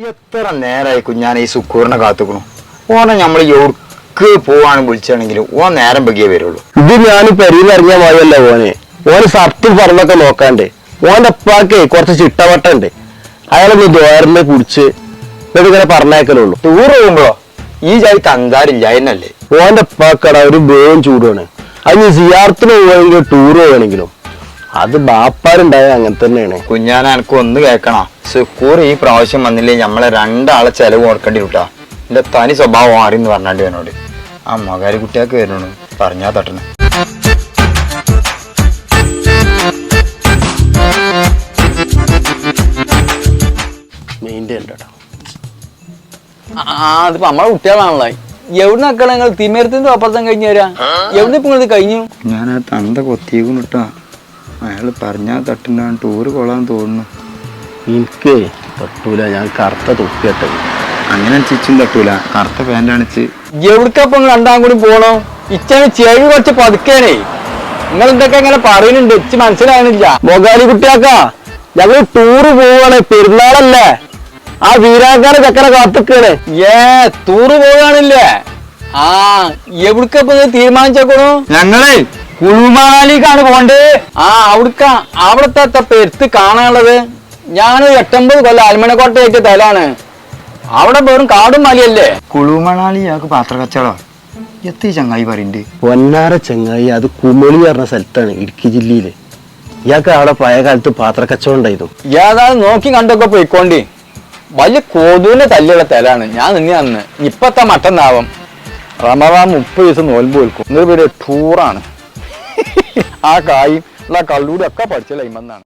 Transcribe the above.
എത്ര നേരമായി കുഞ്ഞാൻ ഈ സുക്കൂറിനെ കാത്തുക്കണു. ഓനെ നമ്മൾ എവിടേക്ക് പോവാണ് വിളിച്ചാണെങ്കിലും ഓൻ നേരം ബഗിയേ വരുള്ളൂ. ഇത് ഞാൻ പെരിയിൽ ഇറങ്ങിയ പോയല്ല ഓന് സർട്ടും പറമ്പൊക്കെ നോക്കാണ്ട് ഓന്റെ ഉപ്പാക്കേ കുറച്ച് ചിട്ടവട്ടുണ്ട്. അയാളൊന്ന് ദ്വാരനെ കുടിച്ച് ഇങ്ങനെ പറഞ്ഞേക്കലുള്ളൂ. ടൂർ പോകുമ്പോഴോ ഈ ജാതി തന്താരില്ല എന്നല്ലേ. ഓന്റെ ഉപ്പാക്കട ഒരു ബേവും ചൂടാണ്. അതിന് സിയാർത്തിന് പോവുകയാണെങ്കിലും ടൂർ പോവുകയാണെങ്കിലും അത് ബാപ്പാരുണ്ടായ അങ്ങനെ തന്നെയാണ്. കുഞ്ഞാൻ എനക്ക് ഒന്ന് കേൾക്കണ, സുക്കൂർ ഈ പ്രാവശ്യം വന്നില്ലേ നമ്മളെ രണ്ടാളെ ചെലവ് കൊടുക്കേണ്ടി വിട്ടാ. എന്റെ തനി സ്വഭാവം മാറിന്ന് പറഞ്ഞാണ്ട് എന്നോട്. ആ മകാരി കുട്ടിയൊക്കെ വരുന്നു പറഞ്ഞാ തട്ടണ. അതിപ്പോ നമ്മളെ കുട്ടികളാണല്ലോ. എവിടെ നിൽക്കണം നിങ്ങൾ തിമേരത്തിന്റെ അപ്പുറത്തം കഴിഞ്ഞു വരാ? എവിടെ ഇപ്പൊ നിങ്ങൾ കഴിഞ്ഞു? ഞാൻ ആ തന്ത കൊത്തിയേക്കിട്ടാ. അയാള് പറഞ്ഞാ തട്ടുന്ന ടൂറ് കൊള്ളാൻ തോന്നുന്നു. എനിക്ക് തട്ടൂല, ഞാൻ കറുത്ത തൊപ്പിയട്ടെ. അങ്ങനെ ചിച്ചും തട്ടൂല, കറുത്ത പാൻ്റാണിച്ച്. എവിടക്കപ്പൊ നിങ്ങൾ രണ്ടാം കൂടി പോണോ? ഇച്ചാണ് ചെവി കുറച്ച് പതുക്കേണേ. നിങ്ങൾ എന്തൊക്കെ ഇങ്ങനെ പറയുന്നുണ്ട്, ഇച്ച് മനസ്സിലാകുന്നില്ല. മൊഗാലി കുട്ടിയാക്കാ, ഞങ്ങൾ ടൂറ് പോവാണ്, പെരുന്നാളല്ലേ. ആ വീരാക്കാരെ ചക്കര കാത്തുക്കാണ്. ടൂറ് പോകാണില്ലേ? ആ എവിടക്കപ്പൊ തീരുമാനിച്ചേക്കണു? ഞങ്ങളെ കുളുമാലിക്കാണ് പോണ്ടേ. ആ അവിടുത്തെ പെരുത്ത് കാണാനുള്ളത്. ഞാൻ 8-9 കൊല്ലം ആൽമണക്കോട്ട വെച്ച തലാണ്. അവിടെ വെറും കാടും മലയല്ലേ. കുളുമണാലി ഇയാൾക്ക് പാത്ര കച്ചവടം എത്തി ചങ്ങായി പറയുന്നുണ്ട്. പൊന്നാര ചെങ്ങായി, അത് കുമളി പറഞ്ഞ സ്ഥലത്താണ്, ഇടുക്കി ജില്ലയില്. ഇയാൾക്ക് അവിടെ പഴയ കാലത്ത് പാത്ര കച്ചവടം ഉണ്ടായിരുന്നു. ഏതായാലും നോക്കി കണ്ടൊക്കെ പോയിക്കോണ്ടി. വലിയ കോതൂന്റെ തല്ലുള്ള തലാണ്. ഞാൻ നിന്നെ അന്ന് ഇപ്പത്തെ മറ്റന്നാവും റമദാൻ 30 ദിവസം നോൽമ്പ് വിൽക്കും. ഇന്നൊരു പേര് ടൂറാണ്. ആ കായും കള്ളൂടെ ഒക്കെ പഠിച്ച ലൈമെന്നാണ്.